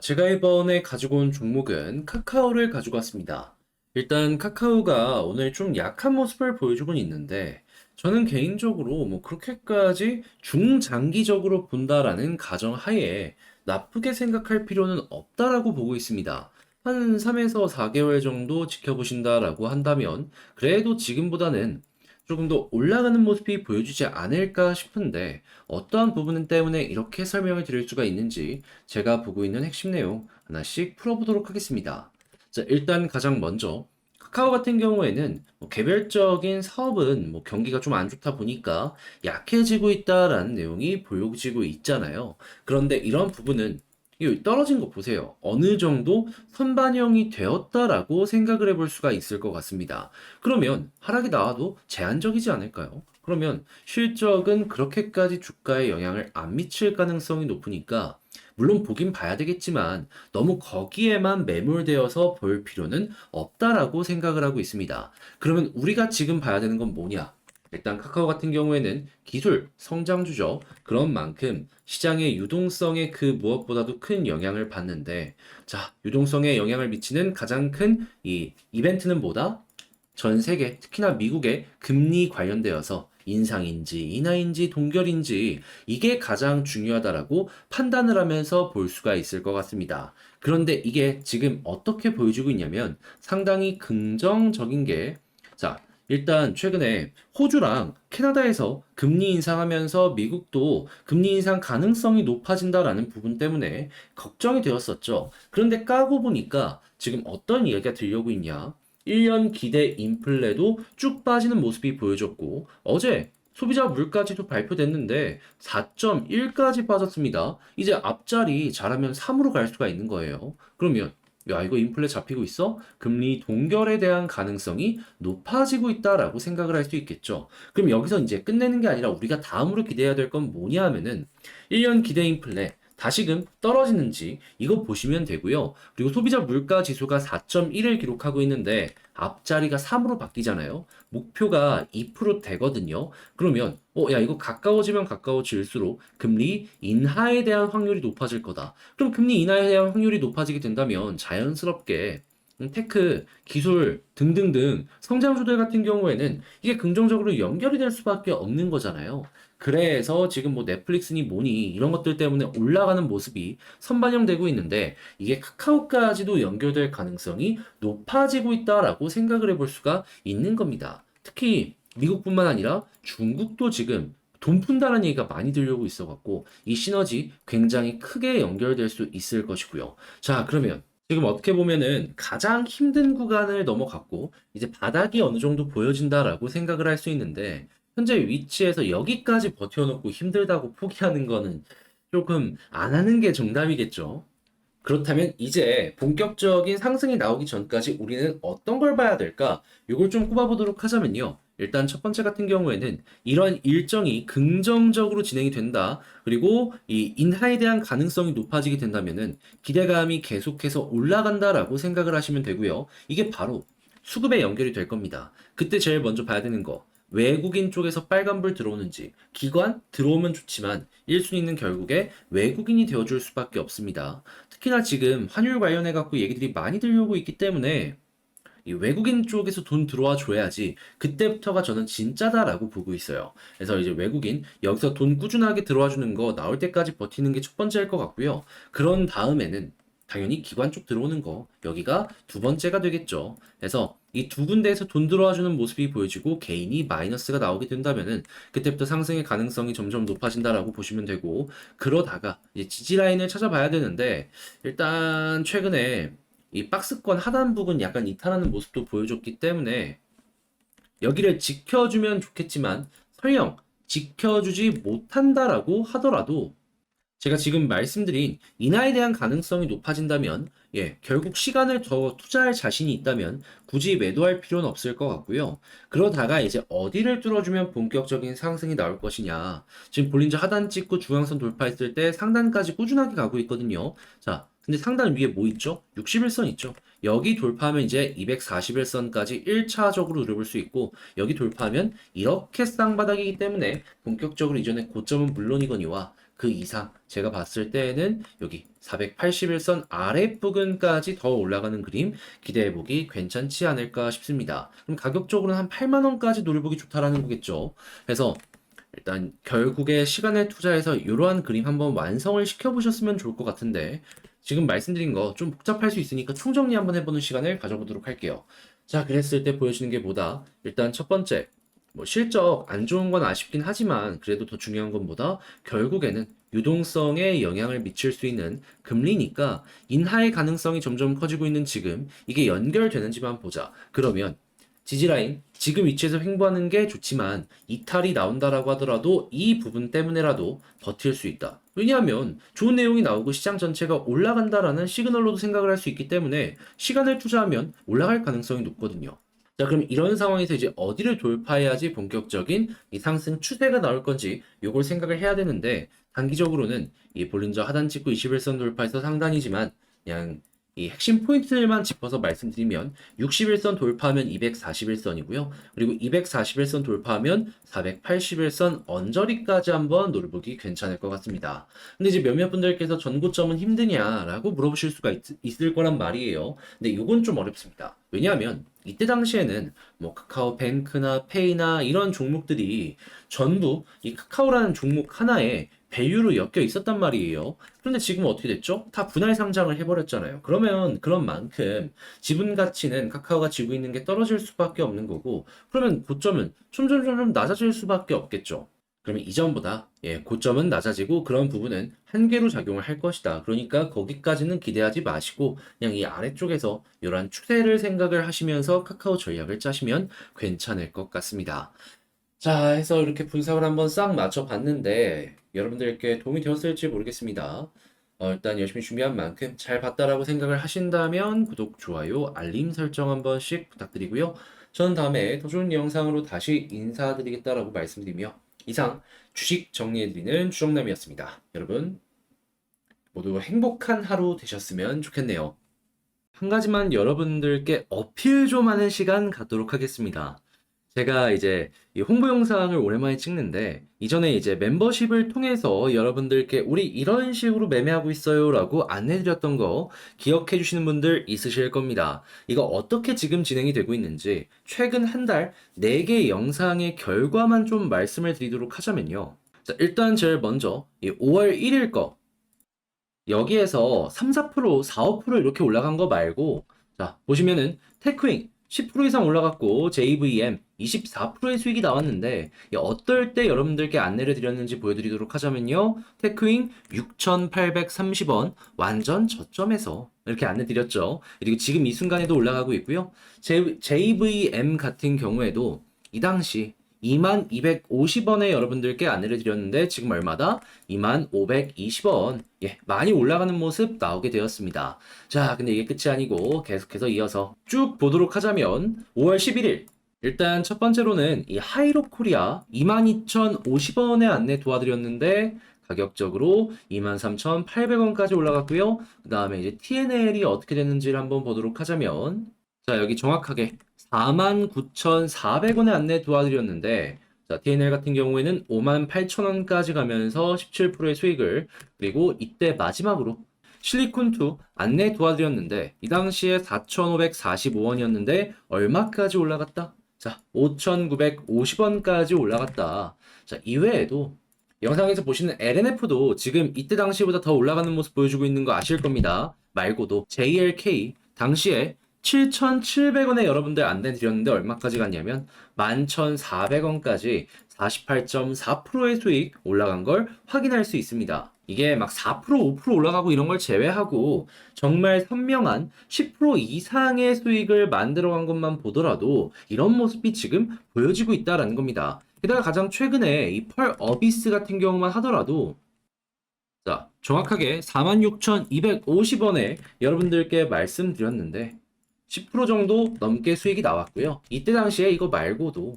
제가 이번에 가지고 온 종목은 카카오를 가지고 왔습니다. 일단 카카오가 오늘 좀 약한 모습을 보여주곤 있는데, 저는 개인적으로 뭐 그렇게까지 중장기적으로 본다라는 가정하에 나쁘게 생각할 필요는 없다라고 보고 있습니다. 한 3에서 4개월 정도 지켜보신다라고 한다면, 그래도 지금보다는 조금 더 올라가는 모습이 보여주지 않을까 싶은데, 어떠한 부분 때문에 이렇게 설명을 드릴 수가 있는지 제가 보고 있는 핵심 내용 하나씩 풀어보도록 하겠습니다. 자, 일단 가장 먼저 카카오 같은 경우에는 뭐 개별적인 사업은 뭐 경기가 좀 안 좋다 보니까 약해지고 있다라는 내용이 보여지고 있잖아요. 그런데 이런 부분은 이 떨어진 거 보세요. 어느 정도 선반영이 되었다라고 생각을 해볼 수가 있을 것 같습니다. 그러면 하락이 나와도 제한적이지 않을까요? 그러면 실적은 그렇게까지 주가에 영향을 안 미칠 가능성이 높으니까 물론 보긴 봐야 되겠지만 너무 거기에만 매몰되어서 볼 필요는 없다라고 생각을 하고 있습니다. 그러면 우리가 지금 봐야 되는 건 뭐냐? 일단 카카오 같은 경우에는 기술 성장주죠. 그런 만큼 시장의 유동성에 그 무엇보다도 큰 영향을 받는데, 자, 유동성에 영향을 미치는 가장 큰 이 이벤트는 뭐다? 전 세계, 특히나 미국의 금리 관련되어서 인상인지 인하인지 동결인지 이게 가장 중요하다라고 판단을 하면서 볼 수가 있을 것 같습니다. 그런데 이게 지금 어떻게 보여주고 있냐면 상당히 긍정적인 게, 자, 일단 최근에 호주랑 캐나다에서 금리 인상하면서 미국도 금리 인상 가능성이 높아진다라는 부분 때문에 걱정이 되었었죠. 그런데 까고 보니까 지금 어떤 이야기가 들려오고 있냐? 1년 기대 인플레도 쭉 빠지는 모습이 보여졌고, 어제 소비자 물가지도 발표됐는데 4.1까지 빠졌습니다. 이제 앞자리 잘하면 3으로 갈 수가 있는 거예요. 그러면 야, 이거 인플레 잡히고 있어? 금리 동결에 대한 가능성이 높아지고 있다라고 생각을 할 수 있겠죠. 그럼 여기서 이제 끝내는 게 아니라 우리가 다음으로 기대해야 될 건 뭐냐 하면은 1년 기대 인플레 다시금 떨어지는지 이거 보시면 되고요. 그리고 소비자 물가 지수가 4.1을 기록하고 있는데 앞자리가 3으로 바뀌잖아요. 목표가 2% 되거든요. 그러면 야, 이거 가까워지면 가까워질수록 금리 인하에 대한 확률이 높아질 거다. 그럼 금리 인하에 대한 확률이 높아지게 된다면 자연스럽게 테크, 기술 등등등 성장주들 같은 경우에는 이게 긍정적으로 연결이 될 수밖에 없는 거잖아요. 그래서 지금 뭐 넷플릭스니 뭐니 이런 것들 때문에 올라가는 모습이 선반영되고 있는데 이게 카카오까지도 연결될 가능성이 높아지고 있다라고 생각을 해볼 수가 있는 겁니다. 특히 미국뿐만 아니라 중국도 지금 돈 푼다는 얘기가 많이 들려오고 있어갖고 이 시너지 굉장히 크게 연결될 수 있을 것이고요. 자, 그러면 지금 어떻게 보면은 가장 힘든 구간을 넘어갔고 이제 바닥이 어느 정도 보여진다라고 생각을 할 수 있는데 현재 위치에서 여기까지 버텨놓고 힘들다고 포기하는 거는 조금 안 하는 게 정답이겠죠. 그렇다면 이제 본격적인 상승이 나오기 전까지 우리는 어떤 걸 봐야 될까? 이걸 좀 꼽아보도록 하자면요. 일단 첫 번째 같은 경우에는 이런 일정이 긍정적으로 진행이 된다. 그리고 이 인하에 대한 가능성이 높아지게 된다면은 기대감이 계속해서 올라간다라고 생각을 하시면 되고요. 이게 바로 수급에 연결이 될 겁니다. 그때 제일 먼저 봐야 되는 거. 외국인 쪽에서 빨간불 들어오는지, 기관 들어오면 좋지만 1순위는 결국에 외국인이 되어줄 수밖에 없습니다. 특히나 지금 환율 관련해 갖고 얘기들이 많이 들려오고 있기 때문에 이 외국인 쪽에서 돈 들어와 줘야지 그때부터가 저는 진짜다라고 보고 있어요. 그래서 이제 외국인 여기서 돈 꾸준하게 들어와 주는 거 나올 때까지 버티는 게 첫 번째일 것 같고요. 그런 다음에는 당연히 기관 쪽 들어오는 거 여기가 두 번째가 되겠죠. 그래서 이 두 군데에서 돈 들어와 주는 모습이 보여지고 개인이 마이너스가 나오게 된다면은 그때부터 상승의 가능성이 점점 높아진다라고 보시면 되고, 그러다가 이제 지지 라인을 찾아봐야 되는데 일단 최근에 이 박스권 하단 부분 약간 이탈하는 모습도 보여줬기 때문에 여기를 지켜주면 좋겠지만 설령 지켜주지 못한다라고 하더라도 제가 지금 말씀드린 인하에 대한 가능성이 높아진다면, 결국 시간을 더 투자할 자신이 있다면 굳이 매도할 필요는 없을 것 같고요. 그러다가 이제 어디를 뚫어주면 본격적인 상승이 나올 것이냐. 지금 볼린저 하단 찍고 중앙선 돌파했을 때 상단까지 꾸준하게 가고 있거든요. 자, 근데 상단 위에 뭐 있죠? 61선 있죠? 여기 돌파하면 이제 241선까지 1차적으로 누려볼 수 있고, 여기 돌파하면 이렇게 쌍바닥이기 때문에 본격적으로 이전에 고점은 물론이거니와 그 이상 제가 봤을 때에는 여기 481선 아랫부근까지 더 올라가는 그림 기대해보기 괜찮지 않을까 싶습니다. 그럼 가격적으로는 한 8만 원까지 노려보기 좋다라는 거겠죠. 그래서 일단 결국에 시간을 투자해서 이러한 그림 한번 완성을 시켜보셨으면 좋을 것 같은데 지금 말씀드린 거 좀 복잡할 수 있으니까 총정리 한번 해보는 시간을 가져보도록 할게요. 자, 그랬을 때 보여주는 게 뭐다? 일단 첫 번째, 뭐 실적 안 좋은 건 아쉽긴 하지만 그래도 더 중요한 건 뭐다? 결국에는 유동성에 영향을 미칠 수 있는 금리니까 인하의 가능성이 점점 커지고 있는 지금 이게 연결되는지만 보자. 그러면 지지라인 지금 위치에서 횡보하는 게 좋지만 이탈이 나온다라고 하더라도 이 부분 때문에라도 버틸 수 있다. 왜냐하면 좋은 내용이 나오고 시장 전체가 올라간다라는 시그널로도 생각을 할 수 있기 때문에 시간을 투자하면 올라갈 가능성이 높거든요. 자, 그럼 이런 상황에서 이제 어디를 돌파해야지 본격적인 이 상승 추세가 나올 건지 요걸 생각을 해야 되는데 단기적으로는 이 볼린저 하단 찍고 21선 돌파해서 상단이지만 그냥 이 핵심 포인트들만 짚어서 말씀드리면 61선 돌파하면 241선이고요. 그리고 241선 돌파하면 481선 언저리까지 한번 노려보기 괜찮을 것 같습니다. 근데 이제 몇몇 분들께서 전고점은 힘드냐라고 물어보실 수가 있을 거란 말이에요. 근데 이건 좀 어렵습니다. 왜냐하면 이때 당시에는 뭐 카카오뱅크나 페이나 이런 종목들이 전부 이 카카오라는 종목 하나에 밸류로 엮여 있었단 말이에요. 그런데 지금 어떻게 됐죠? 다 분할 상장을 해버렸잖아요. 그러면 그런 만큼 지분 가치는 카카오가 쥐고 있는 게 떨어질 수밖에 없는 거고, 그러면 고점은 점점 낮아질 수밖에 없겠죠. 그러면 이전보다 고점은 낮아지고 그런 부분은 한계로 작용을 할 것이다. 그러니까 거기까지는 기대하지 마시고 그냥 이 아래쪽에서 이러한 추세를 생각을 하시면서 카카오 전략을 짜시면 괜찮을 것 같습니다. 자, 해서 이렇게 분석을 한번 싹 맞춰봤는데 여러분들께 도움이 되었을지 모르겠습니다. 일단 열심히 준비한 만큼 잘 봤다라고 생각을 하신다면 구독, 좋아요, 알림 설정 한 번씩 부탁드리고요. 저는 다음에 더 좋은 영상으로 다시 인사드리겠다라고 말씀드리며 이상 주식 정리해드리는 주정남이었습니다. 여러분 모두 행복한 하루 되셨으면 좋겠네요. 한 가지만 여러분들께 어필 좀 하는 시간 갖도록 하겠습니다. 제가 이제 이 홍보 영상을 오랜만에 찍는데 이전에 이제 멤버십을 통해서 여러분들께 우리 이런 식으로 매매하고 있어요 라고 안내드렸던 거 기억해 주시는 분들 있으실 겁니다. 이거 어떻게 지금 진행이 되고 있는지 최근 한 달 4개 영상의 결과만 좀 말씀을 드리도록 하자면요. 자, 일단 제일 먼저 이 5월 1일 거 여기에서 3, 4%, 4, 5% 이렇게 올라간 거 말고 자 보시면은 테크윙 10% 이상 올라갔고 JVM 24%의 수익이 나왔는데 어떨 때 여러분들께 안내를 드렸는지 보여드리도록 하자면요. 테크윙 6,830원 완전 저점에서 이렇게 안내 드렸죠. 그리고 지금 이 순간에도 올라가고 있고요. JVM 같은 경우에도 이 당시 2250원에 여러분들께 안내를 드렸는데 지금 얼마다? 2520원. 예, 많이 올라가는 모습 나오게 되었습니다. 자, 근데 이게 끝이 아니고 계속해서 이어서 쭉 보도록 하자면 5월 11일 일단 첫 번째로는 이 하이로 코리아 22,050원에 안내 도와드렸는데 가격적으로 23,800원까지 올라갔고요. 그 다음에 이제 TNL이 어떻게 됐는지를 한번 보도록 하자면 자, 여기 정확하게 49,400원에 안내 도와드렸는데 자, TNL 같은 경우에는 58,000원까지 가면서 17%의 수익을 그리고 이때 마지막으로 실리콘2 안내 도와드렸는데 이 당시에 4,545원이었는데 얼마까지 올라갔다? 자, 5,950원까지 올라갔다. 자, 이외에도 영상에서 보시는 LNF도 지금 이때 당시보다 더 올라가는 모습 보여주고 있는 거 아실 겁니다. 말고도 JLK 당시에 7,700원에 여러분들 안내 드렸는데 얼마까지 갔냐면 11,400원까지 48.4%의 수익 올라간 걸 확인할 수 있습니다. 이게 막 4%, 5% 올라가고 이런 걸 제외하고 정말 선명한 10% 이상의 수익을 만들어간 것만 보더라도 이런 모습이 지금 보여지고 있다는 겁니다. 게다가 가장 최근에 이 펄 어비스 같은 경우만 하더라도 자, 정확하게 46,250원에 여러분들께 말씀드렸는데 10% 정도 넘게 수익이 나왔고요. 이때 당시에 이거 말고도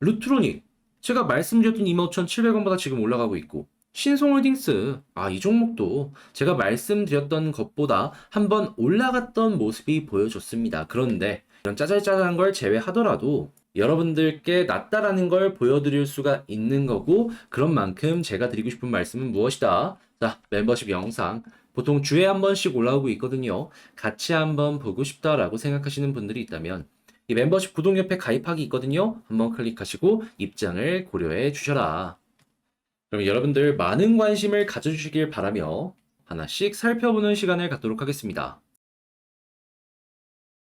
루트로닉 제가 말씀드렸던 25,700원보다 지금 올라가고 있고 신송홀딩스 이 종목도 제가 말씀드렸던 것보다 한번 올라갔던 모습이 보여줬습니다. 그런데 이런 짜잘짜잘한 걸 제외하더라도 여러분들께 낫다라는 걸 보여드릴 수가 있는 거고, 그런 만큼 제가 드리고 싶은 말씀은 무엇이다? 자, 멤버십 영상. 보통 주에 한 번씩 올라오고 있거든요. 같이 한번 보고 싶다라고 생각하시는 분들이 있다면, 이 멤버십 구독 옆에 가입하기 있거든요. 한번 클릭하시고 입장을 고려해 주셔라. 그럼 여러분들 많은 관심을 가져주시길 바라며 하나씩 살펴보는 시간을 갖도록 하겠습니다.